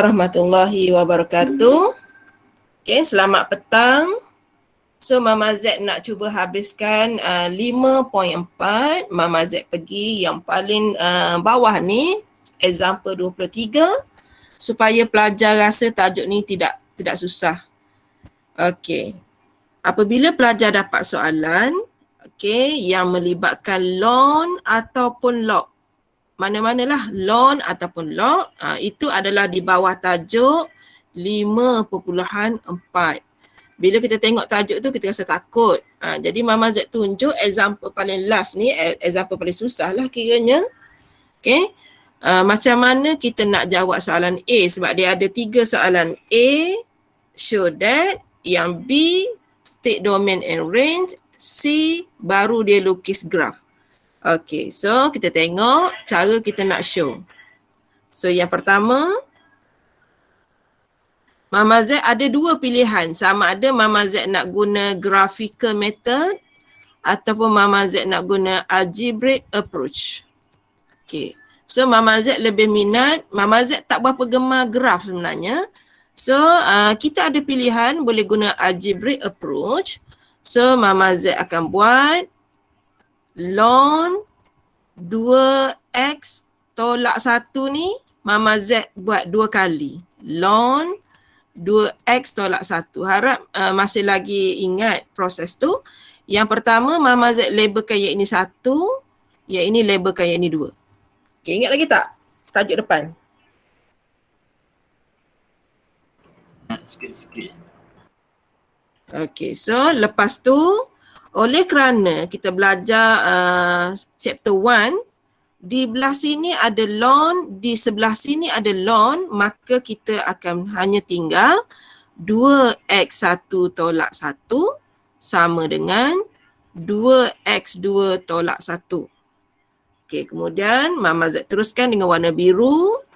Warahmatullahi wabarakatuh. Okay, selamat petang. So Mama Z nak cuba habiskan 5.4. Mama Z pergi yang paling bawah ni, example 23, supaya pelajar rasa tajuk ni tidak susah. Okey. Apabila pelajar dapat soalan yang melibatkan loan ataupun log, mana-manalah loan ataupun log, itu adalah di bawah tajuk 5.4. Bila kita tengok tajuk tu kita rasa takut. Jadi Mama Z tunjuk example paling last ni, example paling susah lah kiranya. Okay. Macam mana kita nak jawab soalan A, sebab dia ada 3 soalan. A, show that. Yang B, state domain and range. C, baru dia lukis graf. Okay, so kita tengok cara kita nak show. So yang pertama, Mama Z ada 2 pilihan. Sama ada Mama Z nak guna graphical method ataupun Mama Z nak guna algebraic approach. Okay. So Mama Z lebih minat, Mama Z tak berapa gemar graf sebenarnya. So kita ada pilihan boleh guna algebraic approach. So Mama Z akan buat ln 2x tolak 1 ni, Mama Z buat 2 kali. Ln 2x tolak 1. Harap masih lagi ingat proses tu. Yang pertama, Mama Z labelkan yang ini 1, yang ini labelkan yang ini 2. Okay, ingat lagi tak tajuk depan? Sikit-sikit. Okay, so lepas tu, oleh kerana kita belajar chapter 1, di belah sini ada ln, di sebelah sini ada ln, maka kita akan hanya tinggal 2x1 tolak 1 sama dengan 2x2 tolak 1. Okey, kemudian Mama Z teruskan dengan warna biru.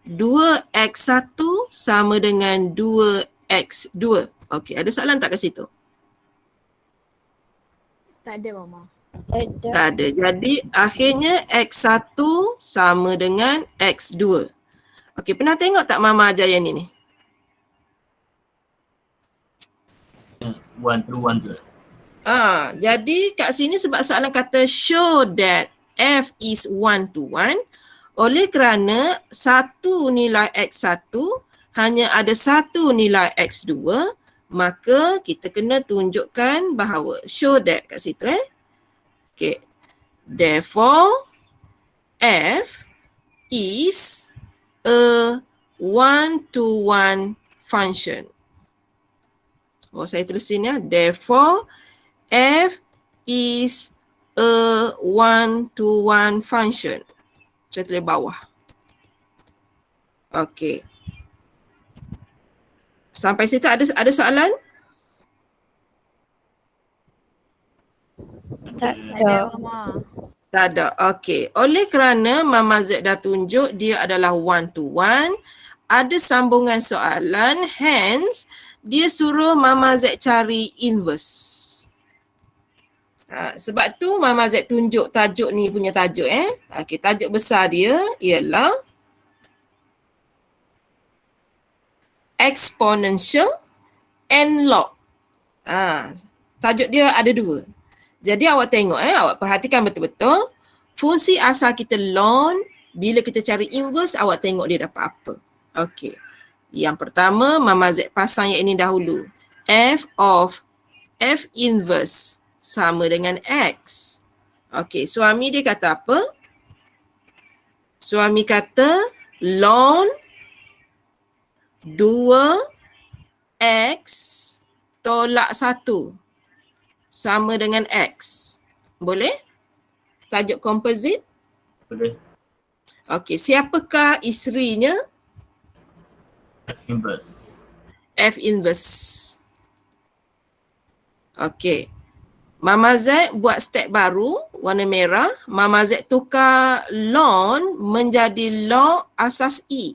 2x1 sama dengan 2x2. Okey, ada soalan tak kat situ? Tak ada, Mama. Tak ada. Jadi akhirnya X1 sama dengan X2. Okey, pernah tengok tak Mama ajar yang ni? One to. Jadi kat sini sebab soalan kata show that F is 1 to 1, oleh kerana satu nilai X1 hanya ada satu nilai X2, maka kita kena tunjukkan bahawa show that kat situ Okay. Therefore, F is a one-to-one function. Saya tulis sini ya. Therefore, F is a one-to-one function. Saya tulis bawah. Okey. Sampai situ ada soalan? Tak ada, Mama. Tak ada. Okey. Oleh kerana Mama Z dah tunjuk dia adalah one to one, ada sambungan soalan, hence dia suruh Mama Z cari inverse. Sebab tu Mama Z tunjuk tajuk ni punya tajuk Okey, tajuk besar dia ialah exponential and log. Tajuk dia ada 2. Jadi awak tengok awak perhatikan betul-betul. Fungsi asal kita ln, bila kita cari inverse, awak tengok dia dapat apa. Okey. Yang pertama, Mama Z pasang yang ini dahulu. F of F inverse sama dengan X. Okey, suami dia kata apa? Suami kata ln 2x tolak 1 sama dengan X. Boleh? Tajuk komposit? Boleh. Okey, siapakah isterinya? F inverse. F inverse. Okey. Mama Z buat step baru, warna merah. Mama Z tukar ln menjadi log asas E.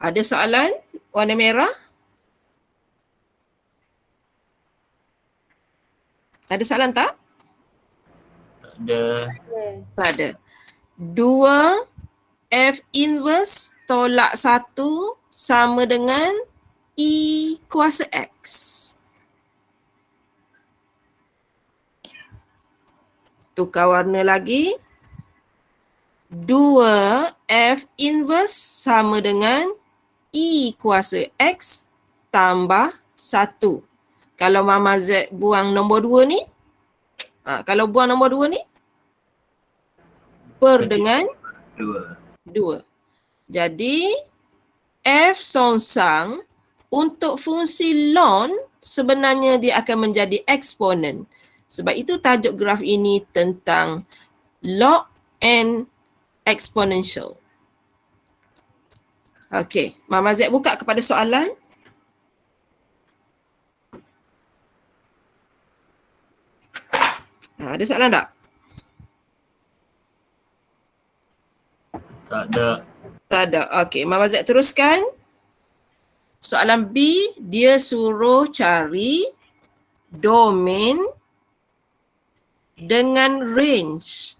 Ada soalan warna merah? Ada soalan tak? Ada. Tak ada. 2 F inverse tolak 1 sama dengan E kuasa X. Tukar warna lagi. 2 F inverse sama dengan E kuasa X tambah 1. Kalau Mama Z buang nombor 2 ni, kalau buang nombor 2 ni, per dengan 2. 2. Jadi, F songsang untuk fungsi ln sebenarnya dia akan menjadi eksponen. Sebab itu tajuk graf ini tentang log and exponential. Okey, Mama Z buka kepada soalan. Ada soalan tak? Tak ada. Tak ada. Okey, Mama Z teruskan. Soalan B, dia suruh cari domain dengan range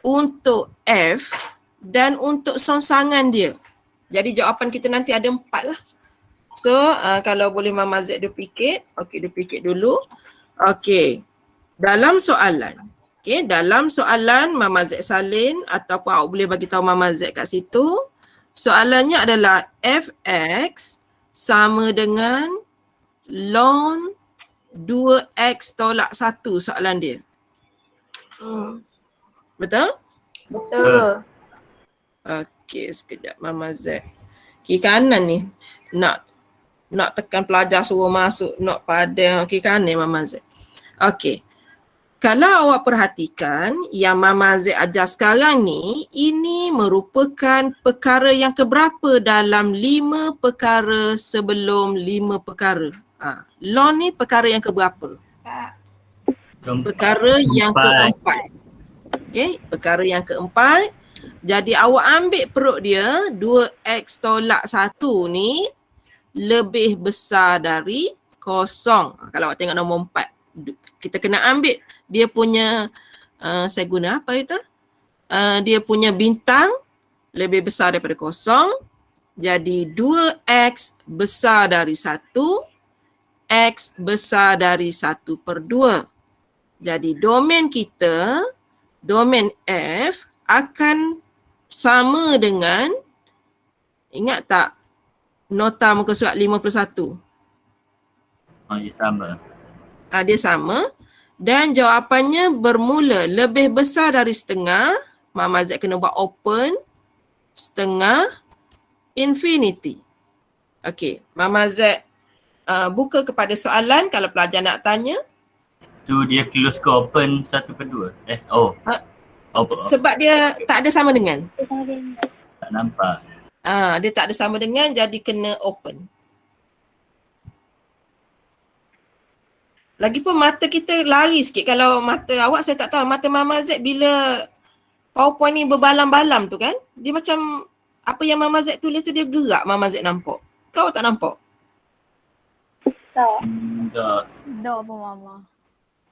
untuk F dan untuk songsangan dia. Jadi jawapan kita nanti ada 4 lah. So, kalau boleh Mama Z duplicate. Okey, duplicate dulu. Okey. Dalam soalan. Okey, dalam soalan Mama Z salin ataupun awak boleh bagi tahu Mama Z kat situ. Soalannya adalah Fx sama dengan ln 2x tolak 1 soalan dia. Betul? Betul. Okey, sekejap Mama Z. Kiri kanan ni nak tekan pelajar suruh masuk not pada kiri kanan Mama Z. Okey. Kalau awak perhatikan yang Mama Z ajar sekarang ni, ini merupakan perkara yang keberapa dalam 5 perkara sebelum 5 perkara. Ln ni perkara yang keberapa? Perkara yang keempat. Okey, perkara yang keempat. Jadi awak ambil perut dia, 2x tolak 1 ni lebih besar dari 0. Kalau awak tengok nombor 4. Kita kena ambil dia punya, saya guna apa itu? Dia punya bintang lebih besar daripada 0. Jadi 2x besar dari 1, x besar dari 1/2. Jadi domain kita, domain F akan sama dengan, ingat tak nota muka surat 51? Dia sama. Dia sama. Dan jawapannya bermula lebih besar dari setengah. Mama Z kena buat open. Setengah. Infinity. Okey. Mama Z buka kepada soalan kalau pelajar nak tanya. Tu dia close ke open 1/2? Sebab dia tak ada sama dengan. Tak nampak. Dia tak ada sama dengan, jadi kena open. Lagipun mata kita lari sikit. Kalau mata awak saya tak tahu. Mata Mama Z bila PowerPoint ni berbalam-balam tu kan. Dia macam apa yang Mama Z tulis tu dia gerak Mama Z nampak. Kau tak nampak? Tak. Tak. Tak apa Mama.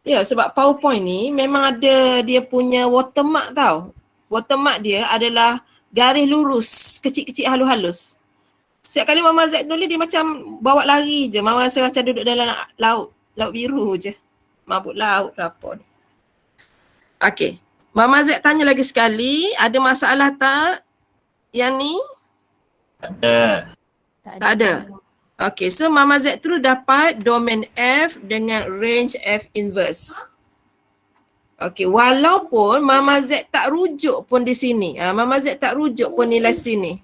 Ya, sebab PowerPoint ni memang ada dia punya watermark tau. Watermark dia adalah garis lurus, kecil-kecil halus-halus. Setiap kali Mama Z tulis dia macam bawa lari je. Mama rasa macam duduk dalam laut biru je. Mabuk laut ke apa ni. Okey. Mama Z tanya lagi sekali, ada masalah tak yang ni? Tak ada. Tak ada. Okey, so Mama Z terus dapat domain F dengan range F inverse. Okey, walaupun Mama Z tak rujuk pun di sini. Mama Z tak rujuk pun nilai sini.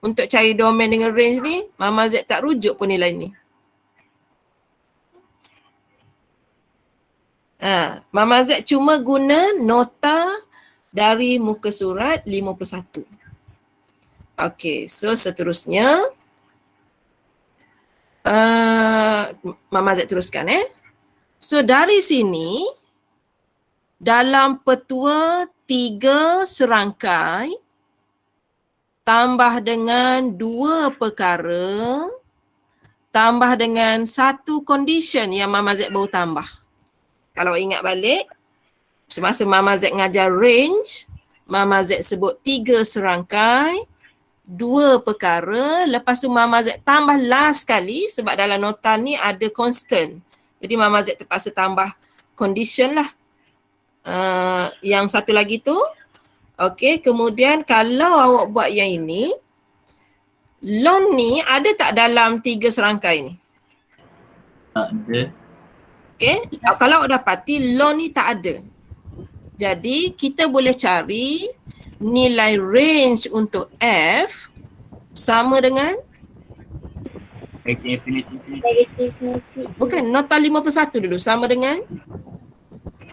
Untuk cari domain dengan range ni, Mama Z tak rujuk pun nilai ni. Mama Z cuma guna nota dari muka surat 51. Okey, so seterusnya Mama Z teruskan So dari sini dalam petua 3 serangkai tambah dengan 2 perkara tambah dengan 1 condition yang Mama Z baru tambah. Kalau ingat balik, Semasa Mama Z ngajar range, Mama Z sebut 3 serangkai, 2 perkara, lepas tu Mama Z tambah last sekali sebab dalam nota ni ada constant. Jadi Mama Z terpaksa tambah condition lah. Yang satu lagi tu, okey, kemudian kalau awak buat yang ini, loan ni ada tak dalam 3 serangkai ni? Tak ada. Okey, kalau awak dapati loan ni tak ada. Jadi kita boleh cari nilai range untuk F sama dengan Infinity. bukan nota 51 dulu, sama dengan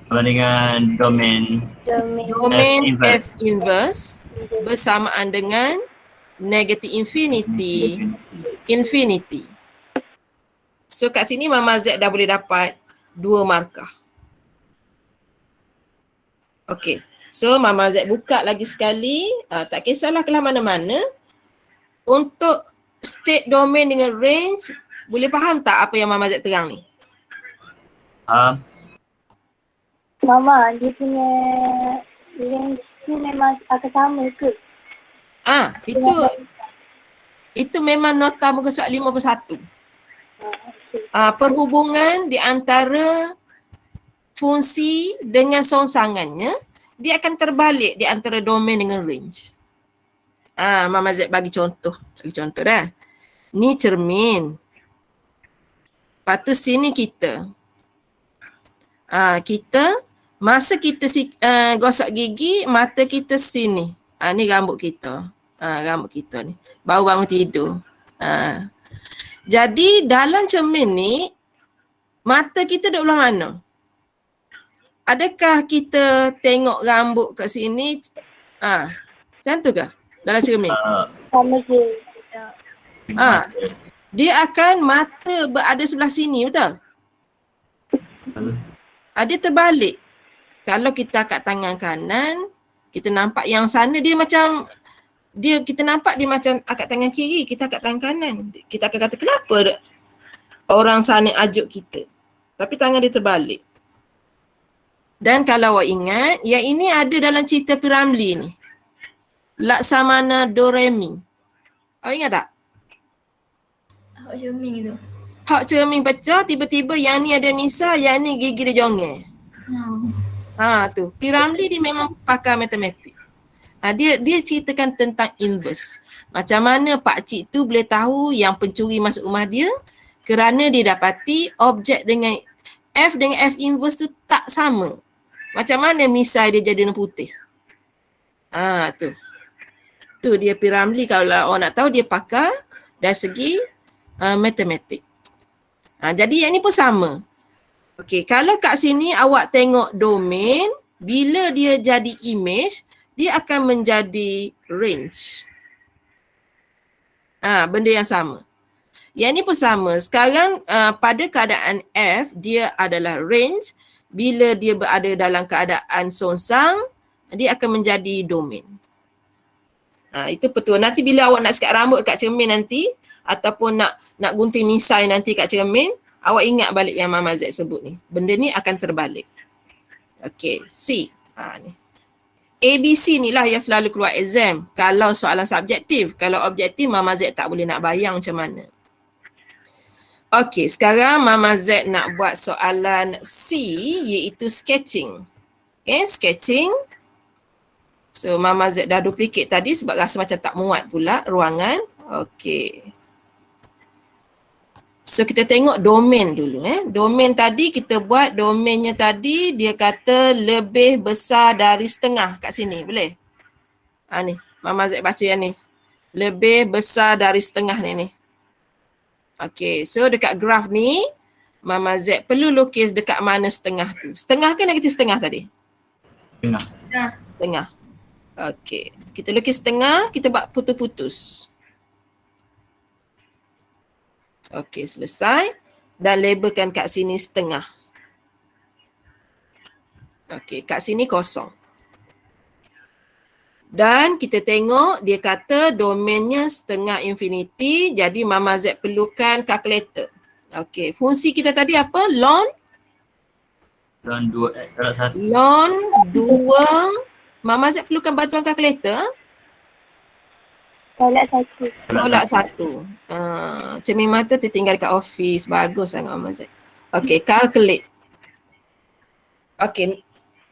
Sama dengan domain domain F F inverse bersamaan dengan negative infinity. So kat sini Mama Z dah boleh dapat 2 markah. Okey. So Mama Z buka lagi sekali, tak kisahlah kelas mana-mana. Untuk state domain dengan range, boleh faham tak apa yang Mama Z terang ni? Mama, dia punya range ni memang akan sama ke? Itu memang nota muka surat 51. Okay. Perhubungan di antara fungsi dengan songsangannya, dia akan terbalik di antara domain dengan range. Mama Z bagi contoh. Dah. Ni cermin. Lepas tu sini kita. Masa kita gosok gigi, mata kita sini. Ni rambut kita. Rambut kita ni. Baru bangun tidur. Jadi dalam cermin ni, mata kita duduk belah mana? Adakah kita tengok rambut kat sini? Macam tu ke? Dalam cermin? Sama je. Dia akan mata berada sebelah sini, betul? Dia terbalik. Kalau kita kat tangan kanan, kita nampak yang sana dia macam, kita nampak dia macam kat tangan kiri, kita kat tangan kanan. Kita akan kata kenapa orang sana ajuk kita? Tapi tangan dia terbalik. Dan kalau awak ingat, yang ini ada dalam cerita P. Ramlee ni. Laksamana Doremi. Awak ingat tak? Hak cermin tu. Hak cermin pecah, tiba-tiba yang ni ada misal, yang ni gigi dia jongel. Tu. P. Ramlee dia memang pakar matematik. Dia ceritakan tentang inverse. Macam mana pakcik tu boleh tahu yang pencuri masuk rumah dia kerana dia dapati objek dengan F dengan F inverse tu tak sama. Macam mana misal dia jadi warna putih? Tu. Tu dia P. Ramlee, kalau orang nak tahu dia pakar dari segi matematik. Jadi yang ni pun sama. Okey, kalau kat sini awak tengok domain, bila dia jadi image, dia akan menjadi range. Benda yang sama. Yang ni pun sama. Sekarang pada keadaan F, dia adalah range. Bila dia berada dalam keadaan songsang, dia akan menjadi domain. Itu betul. Nanti bila awak nak sikat rambut kat cermin nanti, ataupun nak gunting misai nanti kat cermin, awak ingat balik yang Mama Z sebut ni. Benda ni akan terbalik. Okey, C. Ni. ABC ni lah yang selalu keluar exam. Kalau soalan subjektif, kalau objektif Mama Z tak boleh nak bayang macam mana. Okey, sekarang Mama Z nak buat soalan C, iaitu sketching. Okay, sketching. So Mama Z dah duplicate tadi sebab rasa macam tak muat pula ruangan. Okey. So kita tengok domain dulu. Domain tadi kita buat, domainnya tadi dia kata lebih besar dari setengah kat sini. Boleh? Ni, Mama Z baca yang ni. Lebih besar dari setengah ni. Okey, so dekat graf ni, Mama Z perlu lukis dekat mana setengah tu. Setengah ke negatif setengah tadi? Setengah. Okey, kita lukis setengah, kita buat putus-putus. Okey, selesai. Dan labelkan kat sini setengah. Okey, kat sini kosong. Dan kita tengok dia kata domainnya setengah infinity, jadi Mama Z perlukan kalkulator. Okey, fungsi kita tadi apa? Ln Lon 2X tolak 1. Lon 2. Mama Z perlukan bantuan kalkulator? Tolak 1. Tolak 1. Cermin mata tertinggal kat office. Bagus sangat Mama Z. Okey, calculate. Okey,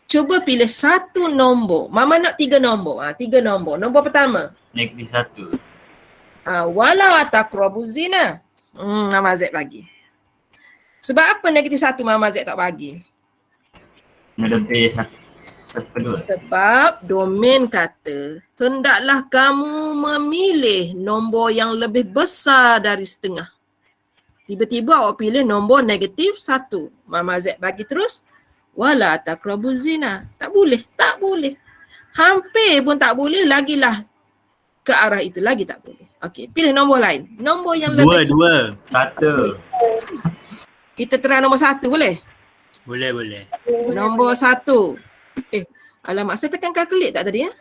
cuba pilih satu nombor. Mama nak 3 nombor. 3 nombor. Nombor pertama. Negatif 1. Walau taqrabu zina. Mama Z bagi. Sebab apa negatif 1 Mama Z tak bagi? Lebih 1/2. Sebab domain kata hendaklah kamu memilih nombor yang lebih besar dari setengah. Tiba-tiba awak pilih nombor negatif 1. Mama Z bagi terus. Wala taqrabu zina. Tak boleh. Tak boleh. Hampir pun tak boleh. Lagilah ke arah itu. Lagi tak boleh. Okey. Pilih nombor lain. Nombor yang lebih. 1. Kita try nombor 1 boleh? Boleh. Nombor 1. Alamak, saya tekan calculate tak tadi ya?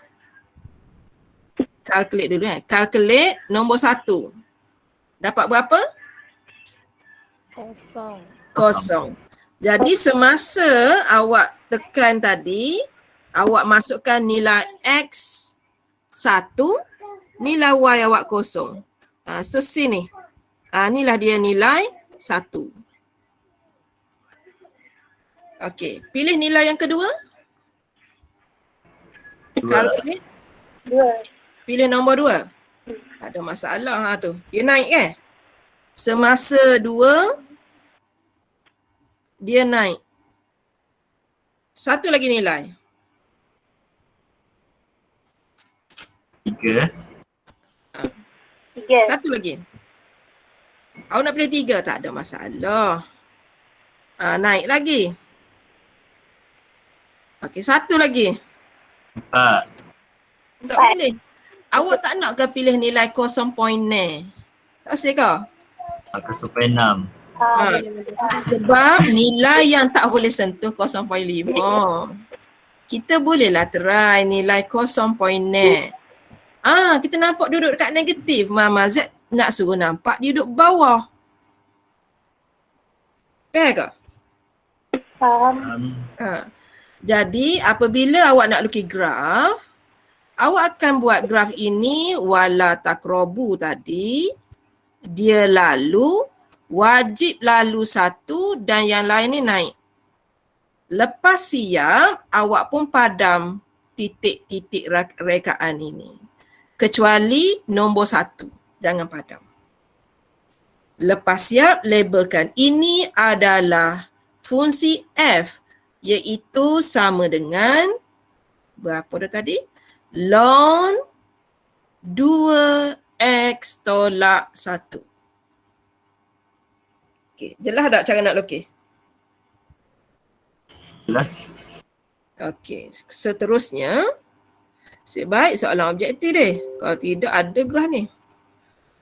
Calculate dulu Calculate nombor 1. Dapat berapa? 0. Jadi semasa awak tekan tadi, awak masukkan nilai X 1, nilai Y awak 0. So sini. Inilah dia nilai 1. Okey, pilih nilai yang kedua. 2. Calculate. 2. Pilih nombor 2. Tak ada masalah tu. Dia naik Semasa 2, dia naik. Satu lagi nilai. 3. 3. Satu lagi. Awak nak pilih 3, tak ada masalah. Naik lagi. Okey, satu lagi. 4. Tak boleh. Awak tak nak ke pilih nilai 0 point ni? Tak asyik ke? Maka supaya 6. Sebab nilai yang tak boleh sentuh 0.5. Kita bolehlah try nilai 0 point ni. Kita nampak duduk dekat negatif. Mama Z nak suruh nampak dia duduk bawah. Fair ke? Faham. Jadi apabila awak nak lukis graf, awak akan buat graf ini wala taqrabu tadi. Dia lalu, wajib lalu 1 dan yang lain ni naik. Lepas siap, awak pun padam titik-titik rekaan ini. Kecuali nombor 1, jangan padam. Lepas siap, labelkan. Ini adalah fungsi F, iaitu sama dengan, berapa dah tadi? Ln 2x tolak 1. Okey, jelas tak cara nak lukis? Jelas. Okey, seterusnya, sebaik soalan objektif deh. Kalau tidak ada graf ni.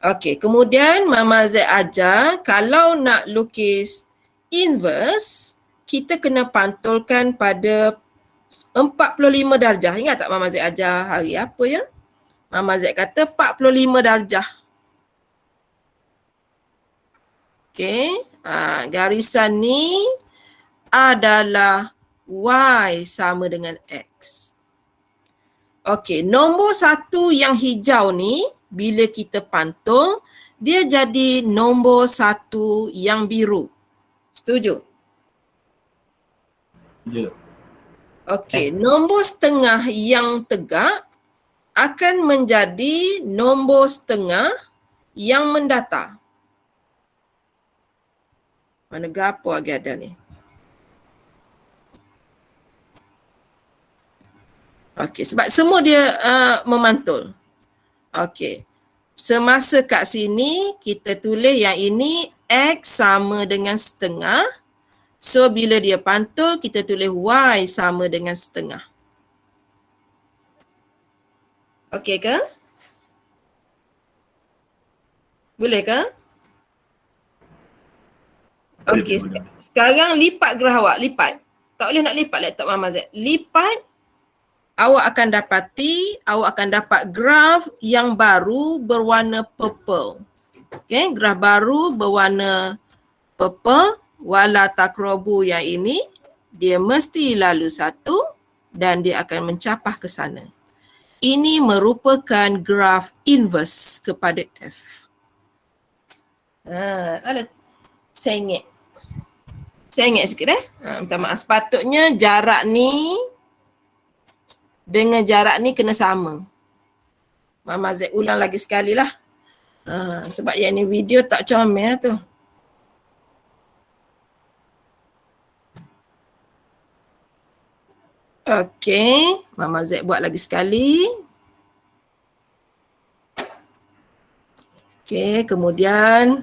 Okey, kemudian Mama Z ajar kalau nak lukis inverse, kita kena pantulkan pada 45 darjah. Ingat tak Mama Z ajar hari apa ya? Mama Z kata 45 darjah. Okey, garisan ni adalah Y sama dengan X. Okey, nombor 1 yang hijau ni bila kita pantul, dia jadi nombor 1 yang biru. Setuju? Setuju. Okey, nombor setengah yang tegak akan menjadi nombor setengah yang mendatar. Mana gapo lagi ada ni? Okey, sebab semua dia memantul. Okey. Semasa kat sini kita tulis yang ini X sama dengan setengah. So bila dia pantul kita tulis Y sama dengan setengah. Okey ke? Boleh ke? Okey, sekarang lipat graf awak, lipat. Tak boleh nak lipat laptop Mama Z. Lipat, awak akan dapat graf yang baru berwarna purple. Okey, graf baru berwarna purple, wala taqrabu yang ini dia mesti lalu 1 dan dia akan mencapah ke sana. Ini merupakan graf inverse kepada F. Saya ingat sikit minta maaf. Sepatutnya jarak ni dengan jarak ni kena sama. Mama Z ulang lagi sekali lah. Sebab yang ni video tak comel tu. Okey, Mama Z buat lagi sekali. Okey, kemudian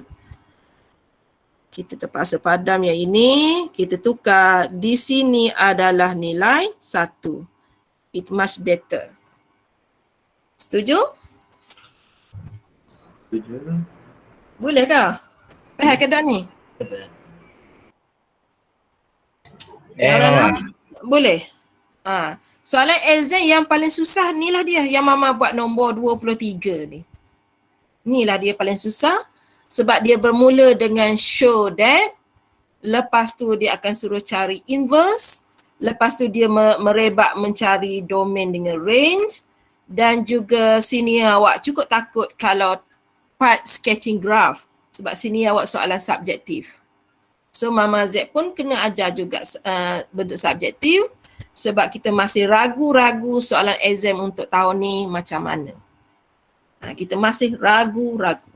kita terpaksa padam yang ini. Kita tukar. Di sini adalah nilai 1. It much better. Setuju? Setuju. Boleh kah? Faham ke tak ni? Boleh? Soalan exam yang paling susah ni lah dia. Yang Mama buat nombor 23 ni. Inilah dia paling susah. Sebab dia bermula dengan show that. Lepas tu dia akan suruh cari inverse. Lepas tu dia merebak mencari domain dengan range. Dan juga sini awak cukup takut kalau part sketching graph. Sebab sini awak soalan subjektif. So Mama Z pun kena ajar juga bentuk subjektif. Sebab kita masih ragu-ragu soalan exam untuk tahun ni macam mana. Kita masih ragu-ragu.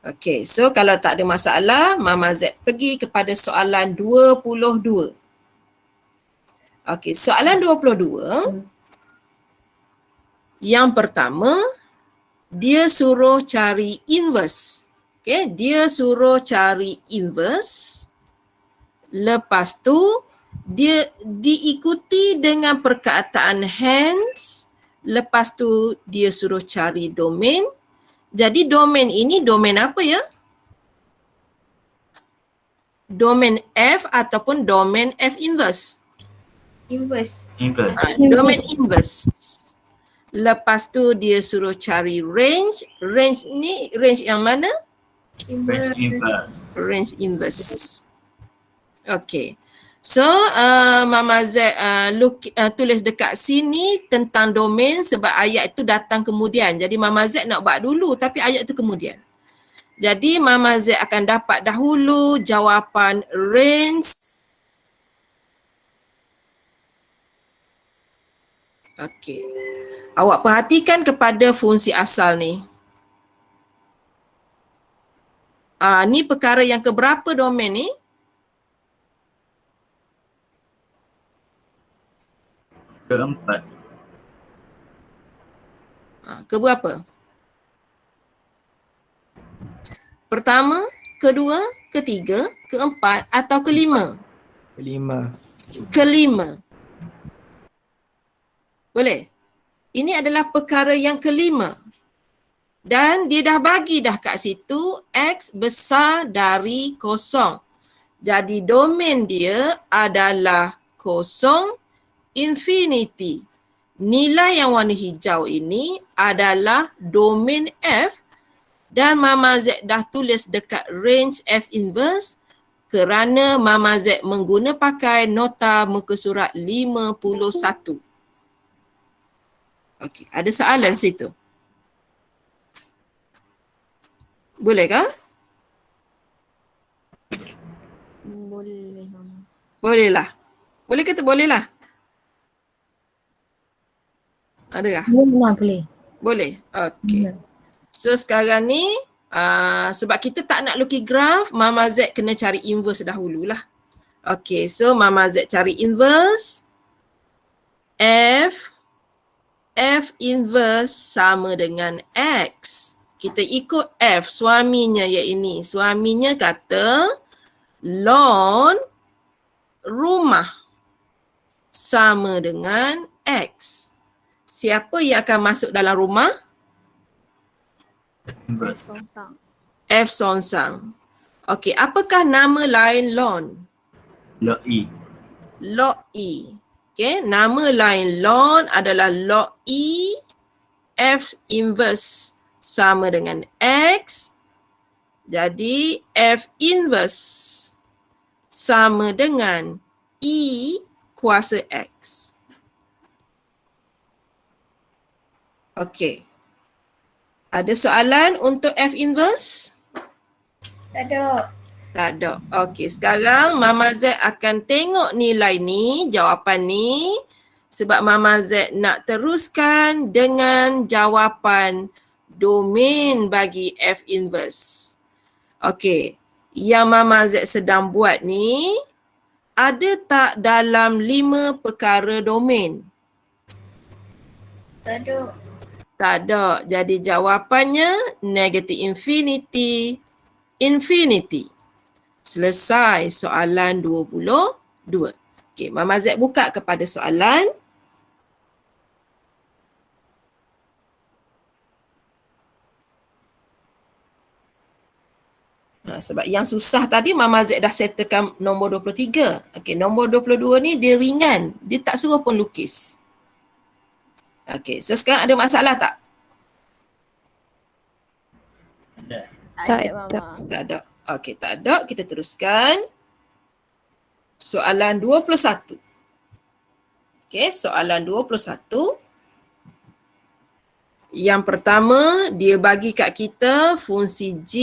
Okey, so kalau tak ada masalah, Mama Z pergi kepada soalan 22. Okey, soalan 22. Yang pertama, dia suruh cari inverse. Okey, dia suruh cari inverse. Lepas tu, dia diikuti dengan perkataan hence. Lepas tu dia suruh cari domain. Jadi domain ini domain apa ya? Domain F ataupun domain F inverse? Inverse. Domain inverse. Lepas tu dia suruh cari range. Range ni range yang mana? Range inverse. Range inverse. Okay. So, Mama Z tulis dekat sini tentang domain sebab ayat itu datang kemudian. Jadi Mama Z nak buat dulu tapi ayat itu kemudian. Jadi Mama Z akan dapat dahulu jawapan range. Okey. Awak perhatikan kepada fungsi asal ni. Ni perkara yang keberapa domain ni? Keempat. Keberapa? Pertama, kedua, ketiga, keempat atau kelima? Kelima. Boleh? Ini adalah perkara yang kelima. Dan dia dah bagi dah kat situ X besar dari kosong. Jadi domain dia adalah kosong infinity. Nilai yang warna hijau ini adalah domain F dan Mama Z dah tulis dekat range F inverse kerana Mama Z mengguna pakai nota muka surat 51. Okey, ada soalan situ? Boleh kah? Boleh, Mama. Boleh lah. Boleh kata boleh lah? Adakah? Boleh. Boleh? Okey. So sekarang ni sebab kita tak nak lukis graf, Mama Z kena cari inverse dahululah. Okey, so Mama Z cari inverse. F inverse sama dengan X. Kita ikut F, suaminya yang ini. Suaminya kata lawn rumah sama dengan X. Siapa yang akan masuk dalam rumah? Inverse. F songsang. Okey, apakah nama lain lawn? Log E. Log E. Okey, nama lain lawn adalah log E. F inverse sama dengan X. Jadi F inverse sama dengan E kuasa X. Okey. Ada soalan untuk F inverse? Tak ada. Tak ada. Okey, sekarang Mama Z akan tengok nilai ni, jawapan ni. Sebab Mama Z nak teruskan dengan jawapan domain bagi F inverse. Okey, yang Mama Z sedang buat ni, ada tak dalam 5 perkara domain? Tak ada. Tak ada. Jadi jawapannya negative infinity, infinity. Selesai soalan 22. Okey, Mama Z buka kepada soalan. Sebab yang susah tadi Mama Z dah settlekan nombor 23. Okey, nombor 22 ni dia ringan. Dia tak suruh pun lukis. Okey, so sekarang ada masalah tak? Ada. Tak ada, Mama. Tak ada. Okey, tak ada. Kita teruskan. Soalan 21. Okey, soalan 21. Yang pertama, dia bagi kat kita fungsi G.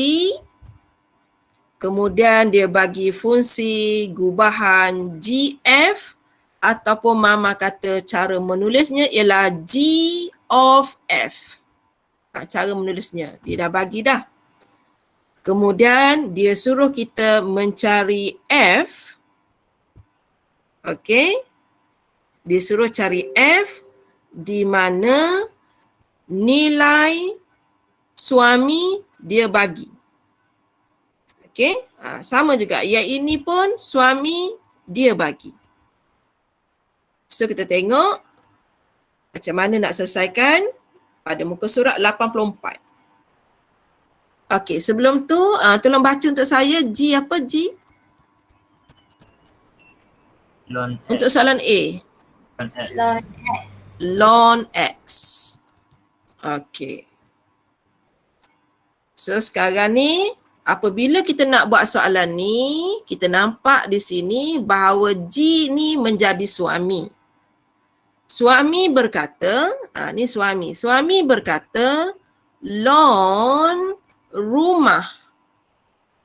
Kemudian dia bagi fungsi gubahan GF ataupun Mama kata cara menulisnya ialah G of F. Cara menulisnya. Dia dah bagi dah. Kemudian dia suruh kita mencari F. Okey. Dia suruh cari F di mana nilai suami dia bagi. Okey. Sama juga. Yang ini pun suami dia bagi. So kita tengok macam mana nak selesaikan pada muka surat 84. Okey, sebelum tu tolong baca untuk saya G apa G? Lon X. Untuk soalan A. Lon X. Lon X. Ln X. Okey. So sekarang ni apabila kita nak buat soalan ni, kita nampak di sini bahawa G ni menjadi suami. Suami berkata, ni suami. Suami berkata, lon rumah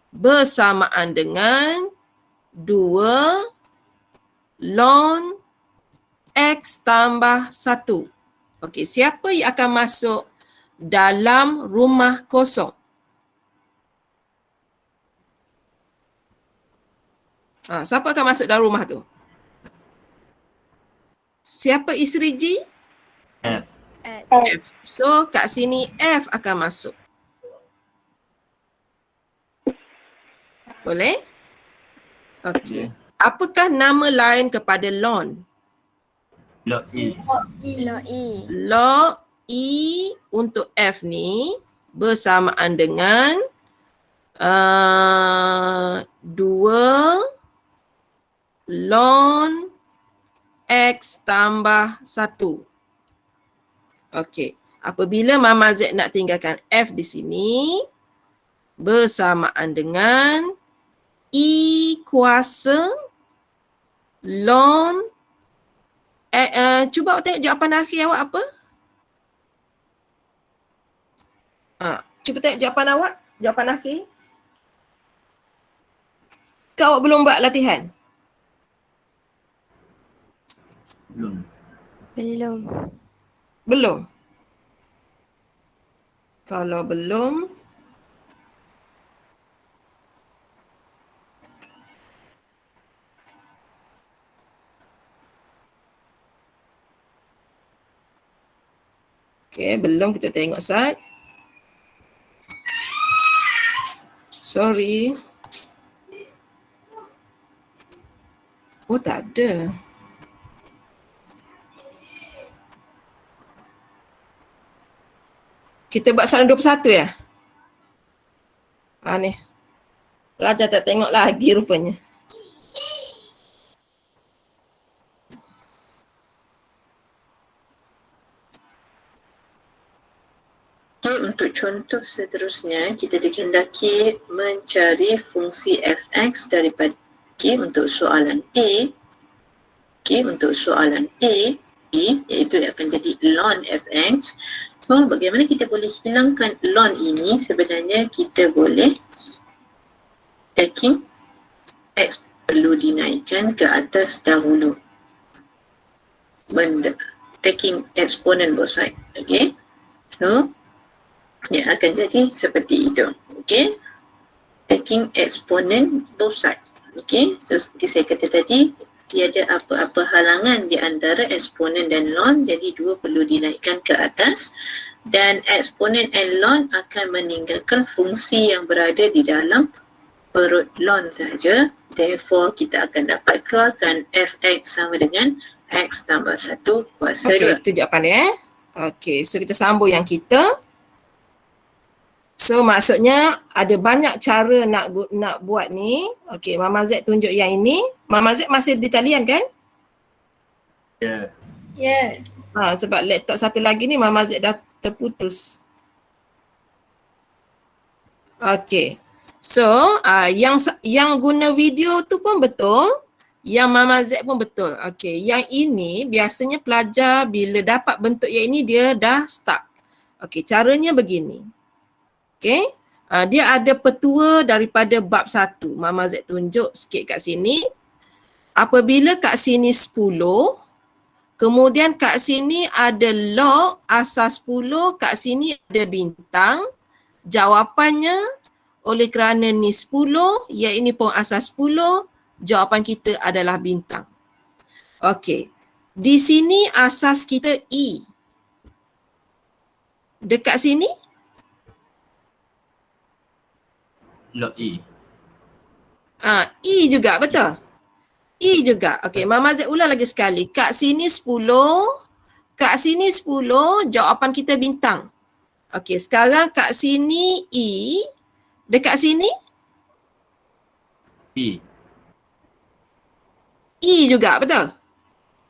bersamaan dengan 2 ln X tambah 1. Okey, siapa yang akan masuk dalam rumah kosong? Siapa akan masuk dalam rumah tu? Siapa isteri G? F. F. So kat sini F akan masuk. Boleh? Okey. Apakah nama lain kepada lon? Log E. Lon E. Log E untuk F ni bersamaan dengan 2 ln X tambah 1. Okey. Apabila Mama Z nak tinggalkan F di sini, bersamaan dengan E kuasa ln cuba awak tengok jawapan akhir awak apa? Cuba tengok jawapan awak, jawapan akhir. Kau awak belum buat latihan? Belum. Belum. Belum? Kalau belum, okey, belum, kita tengok Sat. Sorry. Oh, tak ada. Kita buat soalan 21 ya? Ni. Pelajar tak tengok lagi rupanya. Untuk contoh seterusnya, kita dikehendaki mencari fungsi fx daripada untuk soalan A Okey, untuk soalan A, iaitu akan jadi ln fx. So, bagaimana kita boleh hilangkan ln ini? Sebenarnya kita boleh taking x perlu dinaikkan ke atas dahulu. Taking exponent both side. Okay. So, ia akan jadi seperti itu. Okay. Taking exponent both side. Okay. So, seperti saya kata tadi, tiada apa-apa halangan di antara eksponen dan ln, jadi dua perlu dinaikkan ke atas dan eksponen and ln akan meninggalkan fungsi yang berada di dalam perut ln saja. Therefore, kita akan dapat keluarkan fx sama dengan x tambah 1 kuasa 2. Okey, itu jawapan dia. Okey, so kita sambung yang kita. So maksudnya ada banyak cara nak buat ni. Okey, Mama Z tunjuk yang ini. Mama Z masih di talian kan? Ya. Ya. Sebab laptop satu lagi ni Mama Z dah terputus. Okey. So yang guna video tu pun betul. Yang Mama Z pun betul. Okey, yang ini biasanya pelajar bila dapat bentuk yang ini dia dah stuck. Okey, caranya begini. Okey, dia ada petua daripada bab 1. Mama Z tunjuk sikit kat sini. Apabila kat sini 10, kemudian kat sini ada log asas 10, kat sini ada bintang. Jawapannya oleh kerana ni 10, yang ini pun asas 10, jawapan kita adalah bintang. Okey, di sini asas kita E. Dekat sini Log E. E juga, betul? E juga. Okey, Mama Z ulang lagi sekali. Kat sini 10, kat sini 10, jawapan kita bintang. Okey, sekarang kat sini E, dekat sini E. E juga, betul?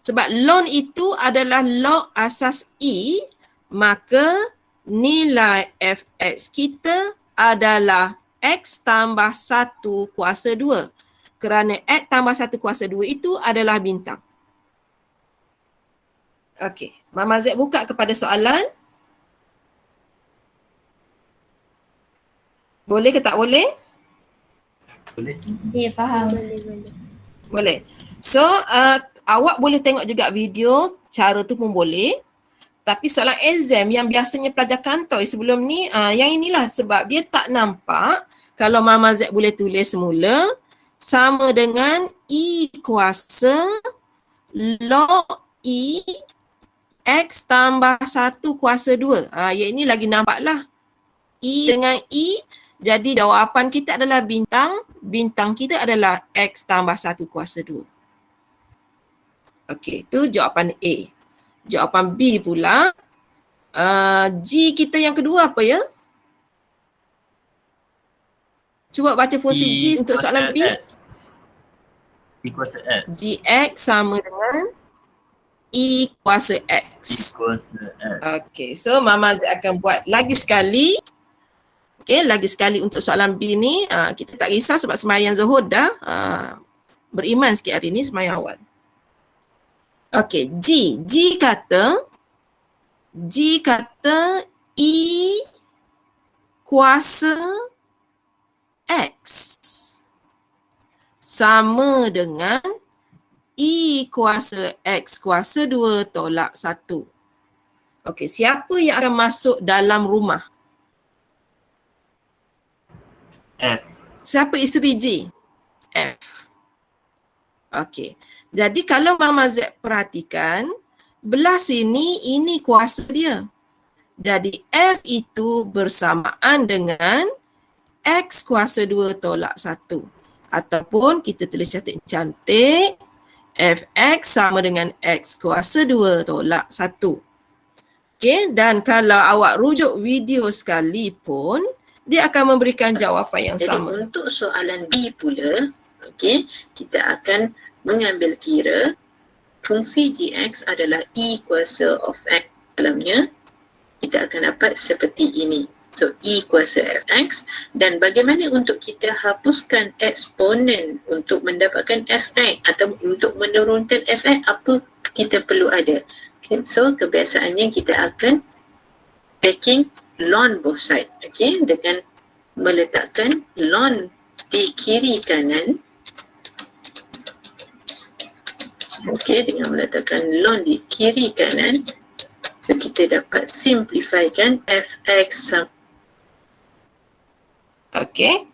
Sebab ln itu adalah log asas E, maka nilai fx kita adalah x tambah 1 kuasa 2. Kerana x tambah 1 kuasa 2 itu adalah bintang. Okey, Mama Z buka kepada soalan. Boleh ke tak boleh? Boleh? Ya, faham. Boleh. Boleh. So, awak boleh tengok juga video, cara tu pun boleh. Tapi soalan exam yang biasanya pelajar kantoi sebelum ni, yang inilah sebab dia tak nampak kalau Mama Z boleh tulis semula sama dengan E kuasa log E X tambah 1 kuasa 2. Yang ini lagi nampaklah. E dengan E, jadi jawapan kita adalah bintang. Bintang kita adalah X tambah 1 kuasa 2. Okey, itu jawapan A. Jawapan B pula, G kita yang kedua apa ya? Cuba baca fungsi G untuk soalan B. E kuasa X. Gx sama dengan E kuasa X. E kuasa X. Okey, so Mama Z akan buat lagi sekali. Okey, lagi sekali untuk soalan B ni. Kita tak risau sebab sembahyang Zuhur dah beriman sikit hari ni, sembahyang awal. Okey, G kata E kuasa X sama dengan E kuasa X kuasa 2 tolak 1. Okey, siapa yang akan masuk dalam rumah? F. Siapa isteri G? F. Okey. Jadi kalau Mama Z perhatikan, belah sini ini kuasa dia. Jadi F itu bersamaan dengan X kuasa 2 tolak 1. Ataupun kita tulis cantik, Fx sama dengan X kuasa 2 tolak 1. Okey, dan kalau awak rujuk video sekalipun, dia akan memberikan jawapan yang sama. Jadi untuk soalan B pula, okey, kita akan mengambil kira fungsi Gx adalah E kuasa of X dalamnya. Kita akan dapat seperti ini. So E kuasa Fx, dan bagaimana untuk kita hapuskan eksponen untuk mendapatkan Fi atau untuk menurunkan Fi, apa kita perlu ada. Okay, so kebiasaannya kita akan taking ln both side, okay, dengan meletakkan ln di kiri kanan. Okay, dengan meletakkan ln di kiri kanan, so kita dapat simplifikan Fx sama. Okey.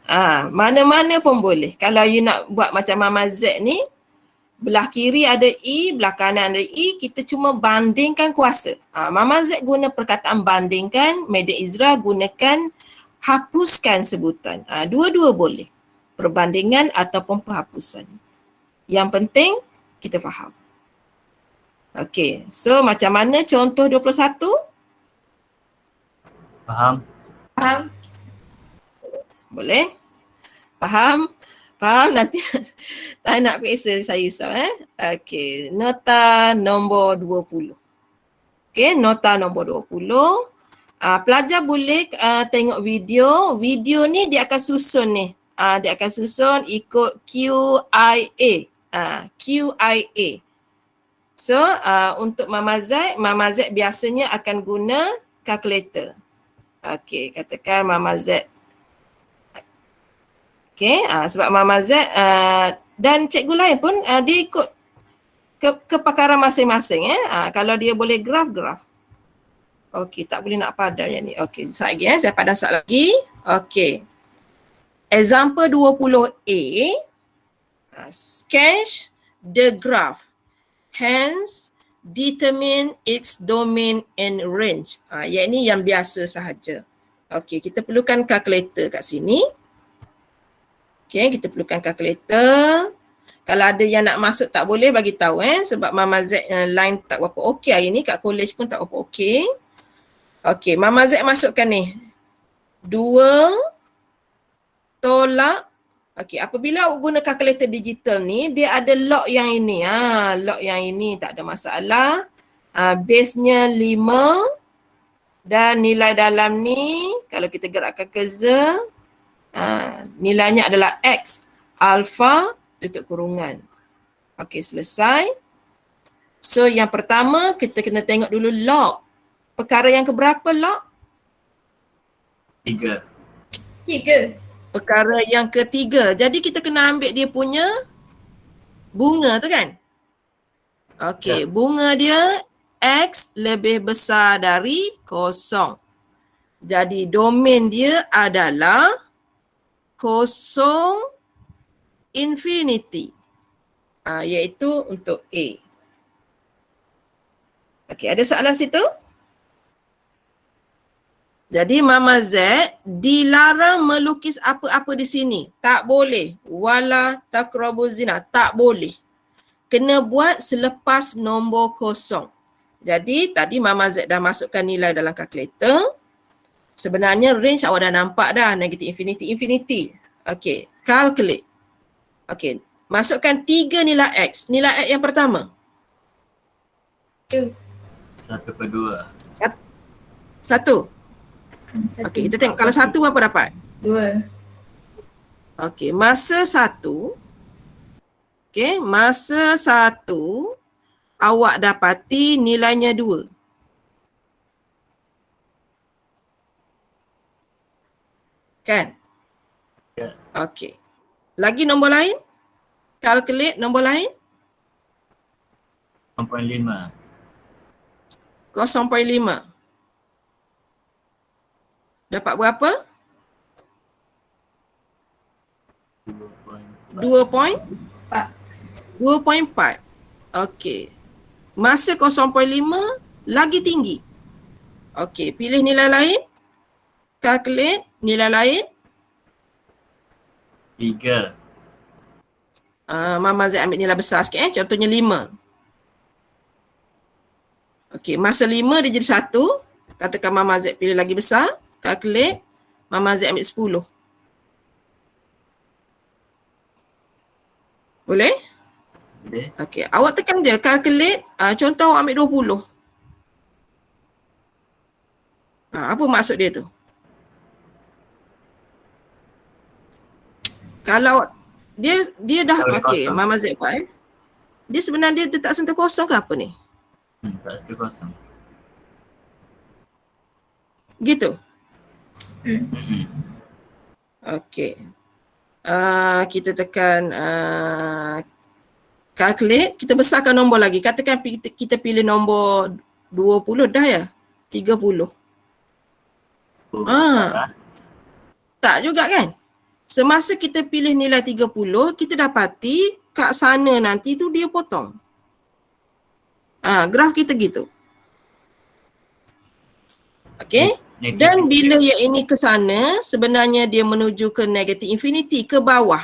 Mana-mana pun boleh. Kalau you nak buat macam Mama Z ni, belah kiri ada E, belah kanan ada E, kita cuma bandingkan kuasa. Mama Z guna perkataan bandingkan, Madam Izra gunakan hapuskan sebutan. Dua-dua boleh. Perbandingan ataupun penghapusan. Yang penting kita faham. Okey. So macam mana contoh 21? Faham? Faham? Boleh? Faham? Faham? Nanti tak nak periksa saya risau. Okey, nota nombor 20. Okey, nota nombor 20. Pelajar boleh tengok video. Video ni dia akan susun ni. Dia akan susun ikut QIA. QIA. So, untuk Mama Z biasanya akan guna kalkulator. Okey, katakan Mama Z. Okey, sebab Mama Z dan cikgu lain pun dia ikut kepakaran masing-masing. Kalau dia boleh graf. Okey, tak boleh nak padam yang ni. Okey, sekejap lagi saya padam sekejap lagi. Okey. Example 20A. Sketch the graph. Hence, determine its domain and range. Yang ni yang biasa sahaja. Okey, kita perlukan kalkulator kat sini. Okay, kita perlukan kalkulator. Kalau ada yang nak masuk tak boleh bagi tahu sebab Mama Z line tak berapa okey hari ni, kat college pun tak berapa okey. Okey, Mama Z masukkan ni. 2 tolak. Okey, apabila guna kalkulator digital ni, dia ada log yang ini. Log yang ini tak ada masalah. Base-nya 5 dan nilai dalam ni kalau kita gerakkan cursor, nilainya adalah X alpha tutup kurungan. Okey, selesai. So yang pertama kita kena tengok dulu log. Perkara yang keberapa log? 3. 3. Perkara yang ketiga. Jadi kita kena ambil dia punya bunga tu kan? Okey, bunga dia X lebih besar dari 0. Jadi domain dia adalah 0 infinity. Iaitu untuk A. Okey, ada soalan situ? Jadi Mama Z dilarang melukis apa-apa di sini. Tak boleh. Wala taqrabu zina. Tak boleh. Kena buat selepas nombor 0. Jadi tadi Mama Z dah masukkan nilai dalam kalkulator. Sebenarnya range awak dah nampak dah. Negative infinity. Okey. Calculate. Okey. Masukkan 3 nilai X. Nilai X yang pertama. 2. 1/2. 1. Okey, kita tengok kalau 1 berapa dapat? 2. Okey, masa 1. Okey, masa 1 awak dapati nilainya 2. Kan? Ya. Okey. Lagi nombor lain? Calculate nombor lain? 0.5. 0.5. Dapat berapa? 2.4. 2.4. Okey. Masa 0.5 lagi tinggi. Okey, pilih nilai lain. Calculate nilai lain. 3. Mama Z ambil nilai besar sikit contohnya 5. Okey, masa 5 dia jadi 1. Katakan Mama Z pilih lagi besar. Calculate. Mama Z ambil 10. Boleh? Boleh. Okey, awak tekan dia calculate. Contoh awak ambil 20. Apa maksud dia tu? Kalau dia dah Boleh okey, kosong. Mama Z buat Dia sebenarnya dia tak sentuh kosong ke apa ni? Tak setuju kosong. Gitu. Mm-mm. Okey. Kita tekan calculate, kita besarkan nombor lagi. Katakan kita pilih nombor 20 dah ya? 30. Tak juga kan? Semasa kita pilih nilai 30, kita dapati kat sana nanti tu dia potong. Graf kita gitu. Okey? Negatif. Dan bila yang ini ke sana, sebenarnya dia menuju ke negative infinity, ke bawah.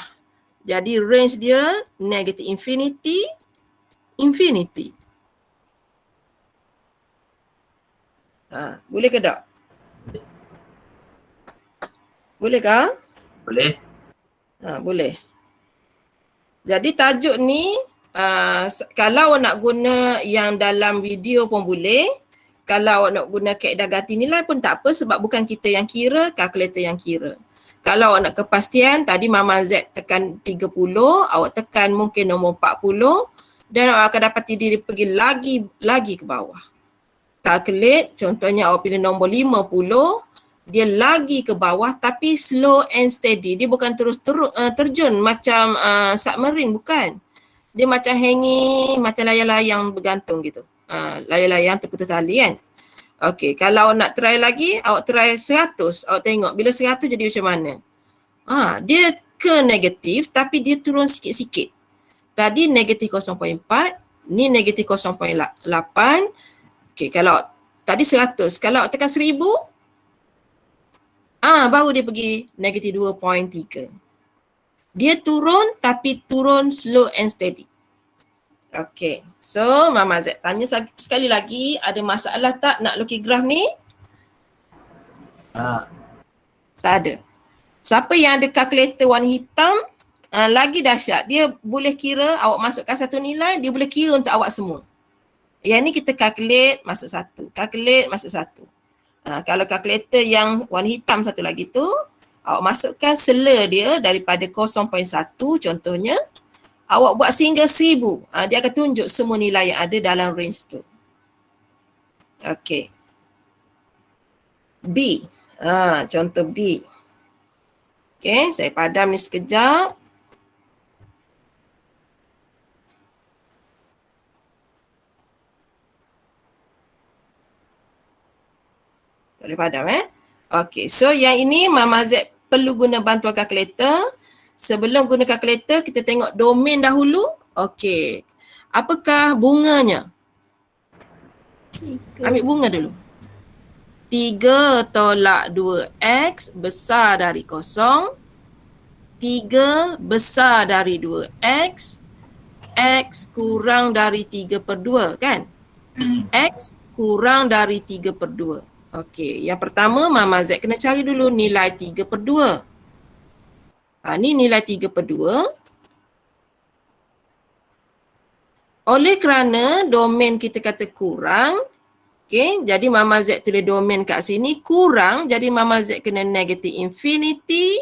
Jadi range dia negative infinity, infinity. Boleh ke tak? Boleh ke? Boleh. Boleh. Jadi tajuk ni, kalau awak nak guna yang dalam video pun boleh. Kalau awak nak guna kaedah ganti nilai pun tak apa sebab bukan kita yang kira, kalkulator yang kira. Kalau awak nak kepastian, tadi Mama Z tekan 30, awak tekan mungkin nombor 40 dan awak akan dapati diri pergi lagi ke bawah. Calculate, contohnya awak pilih nombor 50, dia lagi ke bawah tapi slow and steady. Dia bukan terus terjun macam submarine, bukan. Dia macam hanging, macam layang-layang bergantung gitu. Layang-layang terputus tali kan. Okey, kalau nak try lagi, awak try 100. Awak tengok bila 100 jadi macam mana. Dia ke negatif tapi dia turun sikit-sikit. Tadi negatif 0.4, ni negatif 0.8. Okey, kalau tadi 100, kalau awak tekan 1000, baru dia pergi negatif 2.3. Dia turun tapi turun slow and steady. Okey, so Mama Z tanya sekali lagi, ada masalah tak nak lukis graf ni? Tak ada. Siapa yang ada kalkulator warna hitam, lagi dahsyat. Dia boleh kira, awak masukkan satu nilai, dia boleh kira untuk awak semua. Yang ni kita calculate masuk satu, calculate masuk satu. Kalau kalkulator yang warna hitam satu lagi tu, awak masukkan sela dia daripada 0.1 contohnya, awak buat sehingga 1000. Dia akan tunjuk semua nilai yang ada dalam range tu. Okey. B. Contoh B. Okey, saya padam ni sekejap. Boleh padam Okey, so yang ini Mama Z perlu guna bantuan kalkulator. Sebelum guna kalkulator, kita tengok domain dahulu. Okey. Apakah bunganya? Ambil bunga dulu. 3 tolak 2x besar dari 0. 3 besar dari 2x. X kurang dari 3/2 kan? X kurang dari 3/2. Okey, yang pertama Mama Z kena cari dulu nilai 3/2. Ni nilai 3/2. Oleh kerana domain kita kata kurang, okey, jadi Mama Z tulis domain kat sini kurang, jadi Mama Z kena negative infinity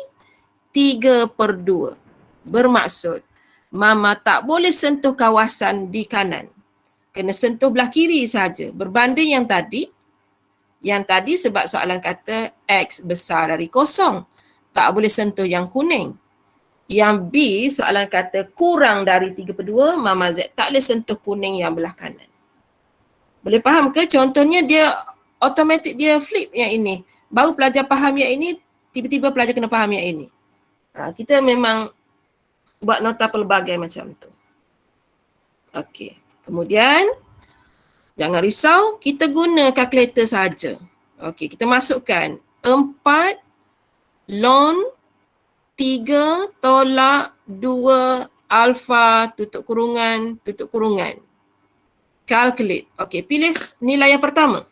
3/2. Bermaksud, Mama tak boleh sentuh kawasan di kanan. Kena sentuh belah kiri saja. Berbanding yang tadi sebab soalan kata X besar dari 0. Tak boleh sentuh yang kuning. Yang B, soalan kata kurang dari 3/2, Mama Z tak boleh sentuh kuning yang belah kanan. Boleh faham ke? Contohnya dia automatik dia flip yang ini. Baru pelajar faham yang ini, tiba-tiba pelajar kena faham yang ini. Kita memang buat nota pelbagai macam tu. Okey. Kemudian, jangan risau, kita guna kalkulator saja. Okey, kita masukkan 4 ln 3 tolak 2 alfa tutup kurungan. Calculate. Okey, pilih nilai yang pertama.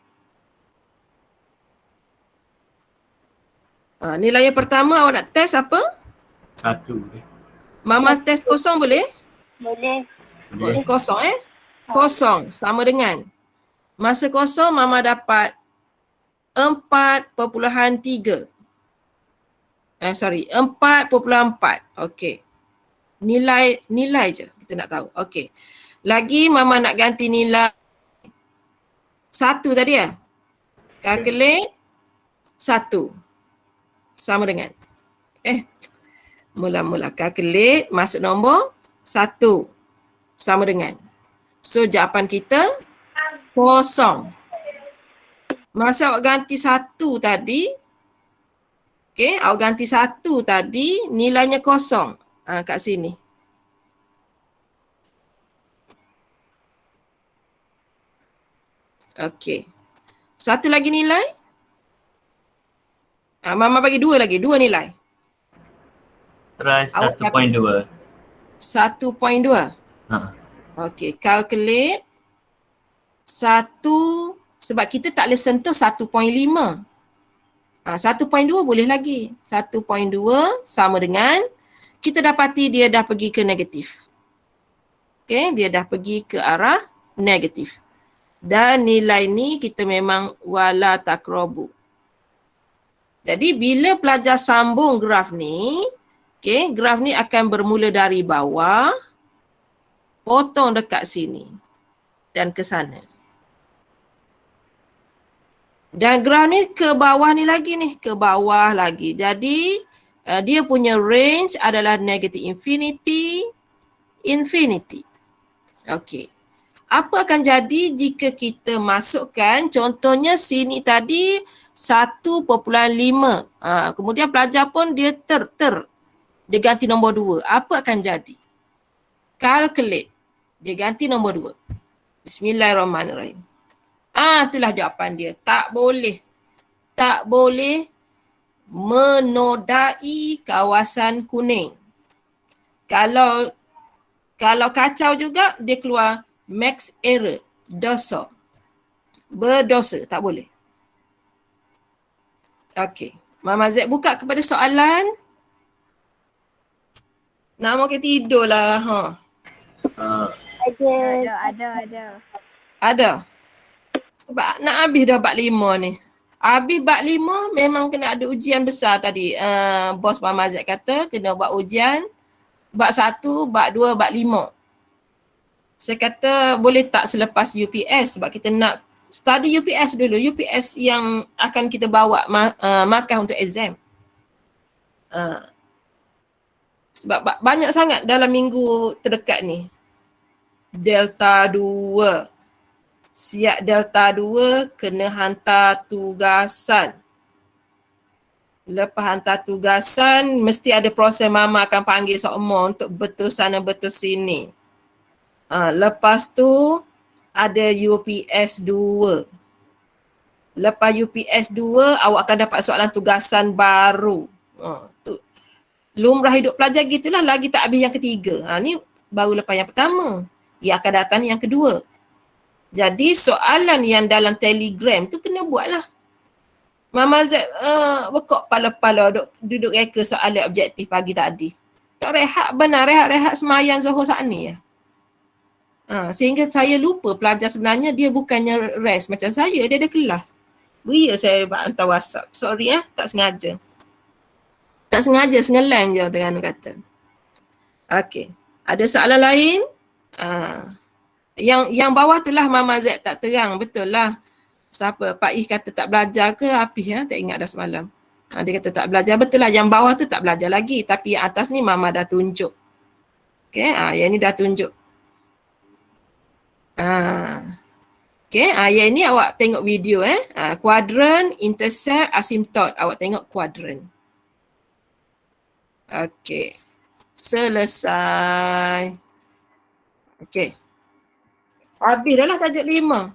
Nilai yang pertama awak nak test apa? 1. Mama test kosong boleh? Boleh. Kosong Kosong sama dengan. Masa kosong Mama dapat 4.3. Sorry, 4.4. Okey. Nilai je kita nak tahu. Okey. Lagi Mama nak ganti nilai 1 tadi ya. Calculate 1 sama dengan mula-mula calculate masuk nombor 1 sama dengan. So jawapan kita kosong. Masa awak ganti 1 tadi, okey, awak ganti 1 tadi nilainya kosong. Kat sini. Okey. Satu lagi nilai. Mama bagi 2 lagi, 2 nilai. Try Awak 1.2. 1.2. Ha. Okey, calculate 1 sebab kita tak boleh sentuh 1.5. 1.2 boleh lagi. 1.2 sama dengan kita dapati dia dah pergi ke negatif. Okey, dia dah pergi ke arah negatif. Dan nilai ni kita memang wala taqrabu. Jadi bila pelajar sambung graf ni, okey, graf ni akan bermula dari bawah, potong dekat sini dan ke sana. Dan graf ni ke bawah ni lagi ni, ke bawah lagi. Jadi dia punya range adalah negative infinity, infinity. Okey. Apa akan jadi jika kita masukkan contohnya sini tadi 1.5. Kemudian pelajar pun dia dia ganti nombor 2. Apa akan jadi? Calculate. Dia ganti nombor 2. Bismillahirrahmanirrahim. Itulah jawapan dia. Tak boleh. Tak boleh menodai kawasan kuning. Kalau kacau juga dia keluar max error, dosa. Berdosa, tak boleh. Okey. Mama Z buka kepada soalan. Nak makan tidur lah. Ada. Sebab nak habis dah bab 5 ni. Habis bab 5 memang kena ada ujian besar tadi. Bos Mama Z kata kena buat ujian bab 1, bab 2, bab 5. Saya kata boleh tak selepas UPS sebab kita nak study UPS dulu. UPS yang akan kita bawa markah untuk exam. Sebab banyak sangat dalam minggu terdekat ni. Delta 2. Siap Delta 2 kena hantar tugasan. Lepas hantar tugasan, mesti ada proses Mama akan panggil semua untuk betul sana betul sini. Lepas tu ada UPS 2. Lepas UPS 2, awak akan dapat soalan tugasan baru. Lumrah hidup pelajar gitulah, lagi tak habis yang ketiga. Ni baru lepas yang pertama. Yang akan datang yang kedua. Jadi soalan yang dalam Telegram tu kena buatlah. Mama Z bekok pala-pala duduk reka soalan objektif pagi tadi. Tak rehat benar, rehat semayang Zuhur saat ni ya. Sehingga saya lupa pelajar sebenarnya dia bukannya rest macam saya, dia ada kelas. Beria saya hantar WhatsApp. Sorry tak sengaja. Tak sengaja, sengelang je orang kata. Okey. Ada soalan lain? Yang bawah tu lah Mama Z tak terang, betul lah. Siapa? Pak Ih kata tak belajar ke? Hafiz tak ingat dah semalam. Dia kata tak belajar, betul lah. Yang bawah tu tak belajar lagi. Tapi yang atas ni Mama dah tunjuk. Okay, yang ni dah tunjuk. Okay, yang ni awak tengok video quadrant, intercept, asymptote. Awak tengok quadrant. Okay. Selesai. Okay. Habis dah lah tajuk 5.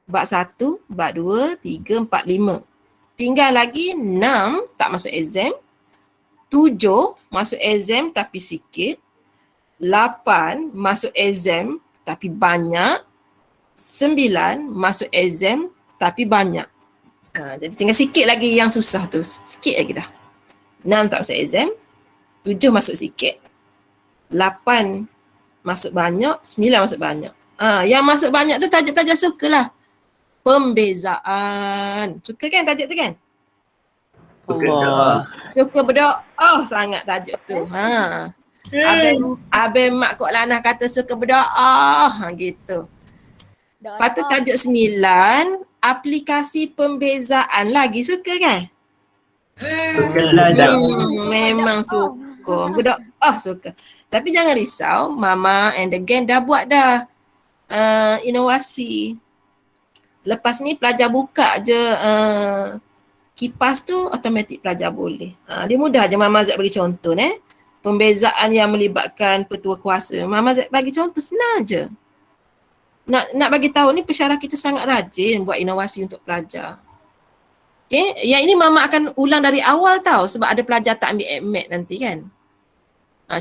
Bab 1, bab 2, 3, 4, 5. Tinggal lagi 6 tak masuk exam. 7 masuk exam tapi sikit. 8 masuk exam tapi banyak. 9 masuk exam tapi banyak. Jadi tinggal sikit lagi yang susah tu. Sikit lagi dah. 6 tak masuk exam. 7 masuk sikit. 8 masuk banyak. 9 masuk banyak. Yang masuk banyak tu tajuk pelajar suka lah. Pembezaan. Suka kan tajuk tu kan? Allah. Suka berdoa sangat tajuk tu. Abang mak kok lanah kata suka berdoa. Gitu. Lepas tu tajuk 9, aplikasi pembezaan. Lagi suka kan? Memang suka. Berdoa suka. Tapi jangan risau, Mama and the gang dah buat dah inovasi. Lepas ni pelajar buka je kipas tu, automatik pelajar boleh. Dia mudah je Mama Zek bagi contoh pembezaan yang melibatkan petua kuasa. Mama Zek bagi contoh senang je. Nak bagi tahu ni pensyarah kita sangat rajin buat inovasi untuk pelajar. Okay, yang ini Mama akan ulang dari awal tau sebab ada pelajar tak ambil AdMed nanti kan.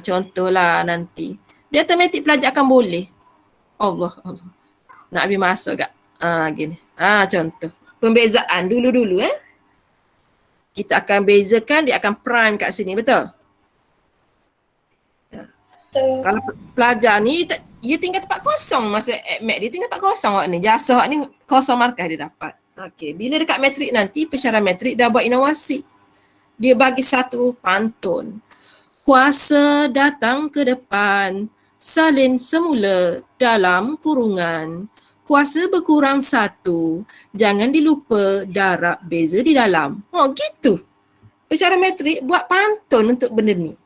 Contohlah nanti. Dia automatik pelajar akan boleh. Allah. Nak ambil masa kak. Gini. Contoh. Pembezaan dulu-dulu kita akan bezakan, dia akan prime kat sini, betul? Kalau pelajar ni, dia tinggal tempat kosong masa AdMed dia tinggal tempat kosong awak ni. Jasa awak ni kosong markah dia dapat. Okey, bila dekat matrik nanti, pensyarah matrik dah buat inovasi. Dia bagi satu pantun. Kuasa datang ke depan, salin semula dalam kurungan. Kuasa berkurang satu, jangan dilupa darab beza di dalam. Gitu. Pensyarah matrik buat pantun untuk benda ni.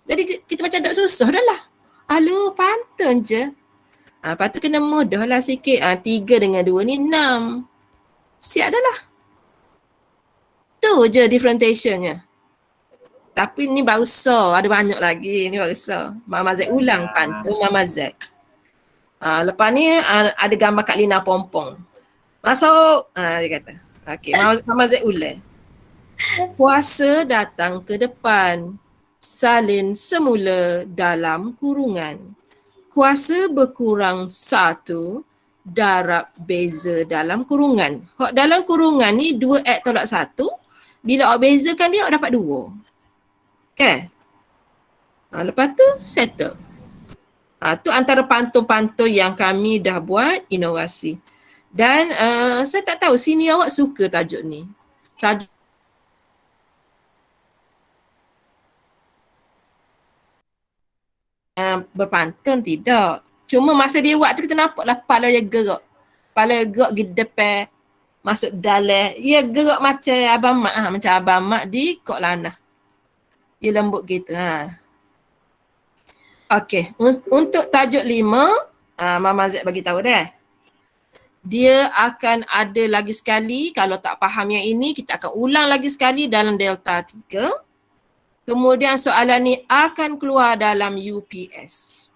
Jadi kita macam tak susah dah lah. Pantun je. Lepas tu kena mudah lah sikit. 3 dengan 2 ni 6. Siap dah lah. Tu je differentiationnya. Tapi ni baru so, ada banyak lagi. Ni baru so. Mama Zek ulang pantun Mama Zek. Lepas ni ada gambar Kak Lina Pompong. Masuk. Dia kata. Okey, Mama Zek ulang. Kuasa datang ke depan, salin semula dalam kurungan. Kuasa berkurang satu, darab beza dalam kurungan. Hak dalam kurungan ni 2X tolak 1. Bila awak bezakan dia, awak dapat 2. Okay? Lepas tu settle. Tu antara pantun-pantun yang kami dah buat inovasi. Dan saya tak tahu sini awak suka tajuk ni. Tajuk berpantun tidak. Cuma masa dia buat tu kita nampaklah kepala dia gerak. Kepala gerak ke depan, masuk dalam. Dia gerak macam abang mak. Macam abang mak di kok lanah. Dia lembut gitu. Okey, untuk tajuk 5, Mama Zek bagi tahu dah. Dia akan ada lagi sekali, kalau tak faham yang ini, kita akan ulang lagi sekali dalam Delta 3. Kemudian soalan ni akan keluar dalam UPS.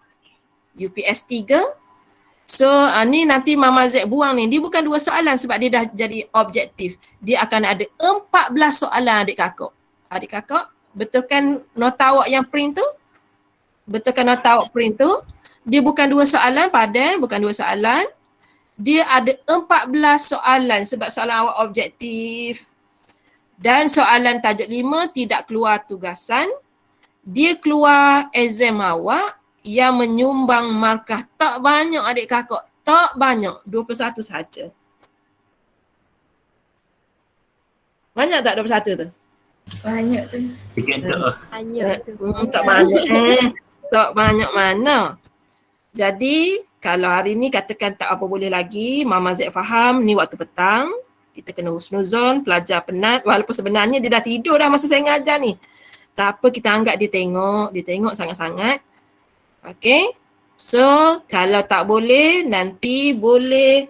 UPS 3. So ni nanti Mama Zek buang ni. Dia bukan 2 soalan sebab dia dah jadi objektif. Dia akan ada 14 soalan adik kakak. Adik kakak, betulkan nota awak yang print tu? Betulkan nota awak print tu? Dia bukan 2 soalan padahal, bukan 2 soalan. Dia ada 14 soalan sebab soalan awak objektif. Dan soalan tajuk 5 tidak keluar tugasan. Dia keluar exam awak yang menyumbang markah tak banyak adik kakak. Tak banyak, 21 sahaja. Banyak tak 21 tu? Banyak tu. Sikit tak. Banyak tu. Tak banyak tak banyak mana. Jadi kalau hari ni katakan tak apa boleh lagi, Mama Zek faham ni waktu petang. Kita kena husnuzon, pelajar penat. Walaupun sebenarnya dia dah tidur dah masa saya ngajar ni. Tak apa, kita anggap dia tengok sangat-sangat. Okay. So kalau tak boleh, nanti boleh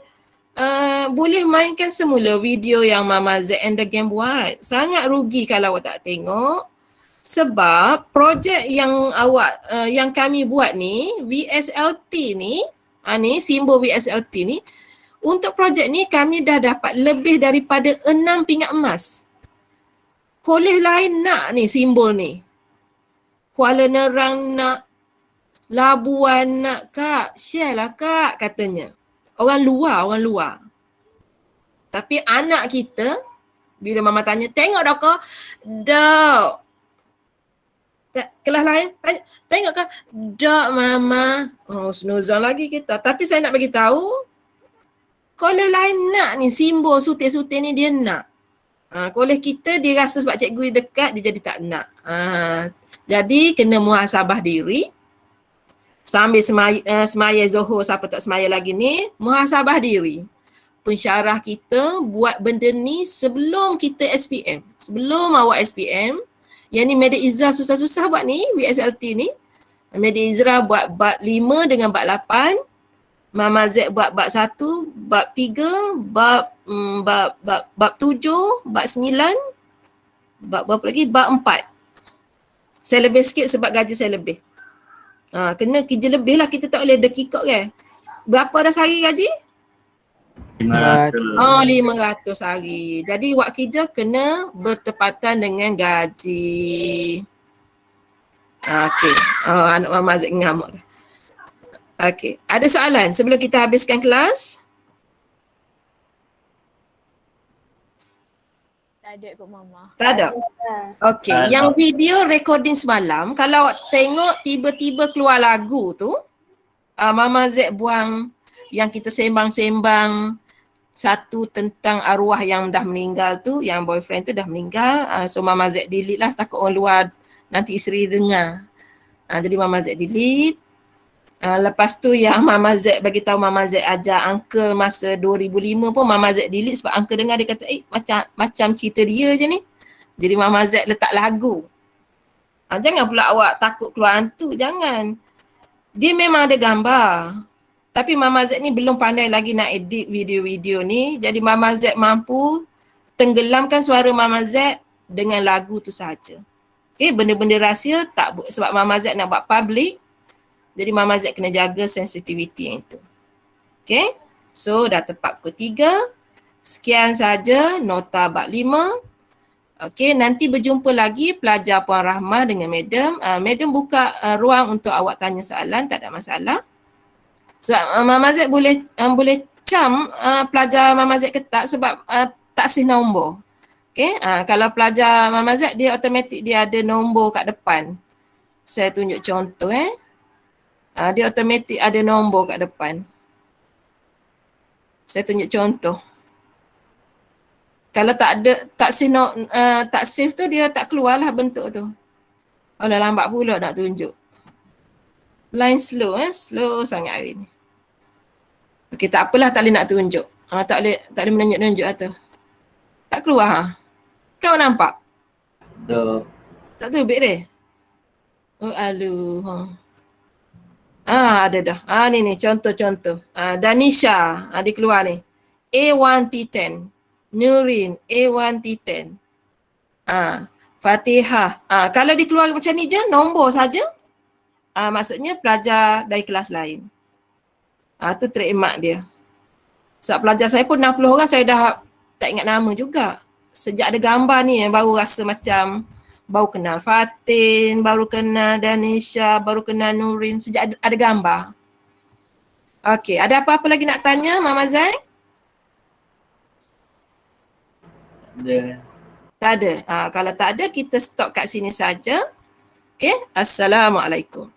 mainkan semula video yang Mama Z and the Gang buat. Sangat rugi kalau awak tak tengok. Sebab projek yang yang kami buat ni, VSLT ni, ni simbol VSLT ni, untuk projek ni kami dah dapat lebih daripada 6 pingat emas. Kolej lain nak ni simbol ni. Kuala Nerang nak, Labuan nak kak, share lah kak katanya. Orang luar. Tapi anak kita, bila mama tanya, tengok dah kak? Dah. Kelas lain, tanya, tengok kak? Dah mama. Snuzon lagi kita. Tapi saya nak bagi tahu, kolej lain nak ni, simbol sutir-sutir ni dia nak. Kolej kita dia rasa sebab cikgu dekat, dia jadi tak nak. Jadi kena muhasabah diri. Sambil semaya Zohor, siapa tak semaya lagi ni, muhasabah diri. Pensyarah kita buat benda ni sebelum kita SPM. Sebelum awak SPM, yang ni Medik Izra susah-susah buat ni, VSLT ni. Medik Izra buat bab 5 dengan bab 8. Mama Z buat bab 1, bab 3, bab 7, bab 9, bab berapa lagi? Bab 4. Saya lebih sikit sebab gaji saya lebih. Kena kerja lebih lah, kita tak boleh dekikok kan. Berapa dah sehari gaji? 500 hari. Jadi wak kerja kena bertepatan dengan gaji. Okey. Anak Mama Z ngamuk dah. Okey. Ada soalan sebelum kita habiskan kelas? Tak ada kot Mama. Tak ada? Okey. Yang video recording semalam, kalau awak tengok tiba-tiba keluar lagu tu, Mama Z buang yang kita sembang-sembang satu tentang arwah yang dah meninggal tu, yang boyfriend tu dah meninggal. So Mama Z delete lah, takut orang luar nanti isteri dengar. Jadi Mama Z delete. Lepas tu yang Mama Z bagi tahu Mama Z ajar uncle masa 2005 pun Mama Z delete sebab uncle dengar dia kata macam cerita dia je ni. Jadi Mama Z letak lagu. Jangan pula awak takut keluar hantu, jangan. Dia memang ada gambar. Tapi Mama Z ni belum pandai lagi nak edit video-video ni. Jadi Mama Z mampu tenggelamkan suara Mama Z dengan lagu tu saja. Okay, benda-benda rahsia tak sebab Mama Z nak buat public. Jadi Mama Z kena jaga sensitivity yang itu. Okay, so dah tepat pukul 3. Sekian saja nota bab 5. Okay, nanti berjumpa lagi pelajar Puan Rahmah dengan Madam. Madam buka ruang untuk awak tanya soalan, tak ada masalah. Sebab Mama Z boleh cam pelajar Mama Z ke tak sebab taksih nombor. Okay, kalau pelajar Mama Z dia automatik dia ada nombor kat depan. Saya tunjuk contoh dia automatik ada nombor kat depan. Saya tunjuk contoh. Kalau tak ada tak save tu dia tak keluarlah bentuk tu. Alah lambat pula nak tunjuk. Line slow slow sangat hari ni. Okey, tak apalah, tak boleh nak tunjuk. Tak boleh menunjuk-nunjuk tu. Tak keluar Kau nampak? Tak terbit dia. Oh alu. Ada dah. Ni contoh-contoh. Danisha, dia keluar ni. A1T10. Nurin, A1T10. Fatihah. Kalau dia keluar macam ni je, nombor saja. Maksudnya pelajar dari kelas lain. Tu trademark dia. Sebab pelajar saya pun 60 orang, saya dah tak ingat nama juga. Sejak ada gambar ni baru rasa macam baru kenal Fatin, baru kenal Danisha, baru kenal Nurin, sejak ada gambar. Okey, ada apa-apa lagi nak tanya Mama Zai? Tak ada. Kalau tak ada, kita stop kat sini saja. Okey, Assalamualaikum.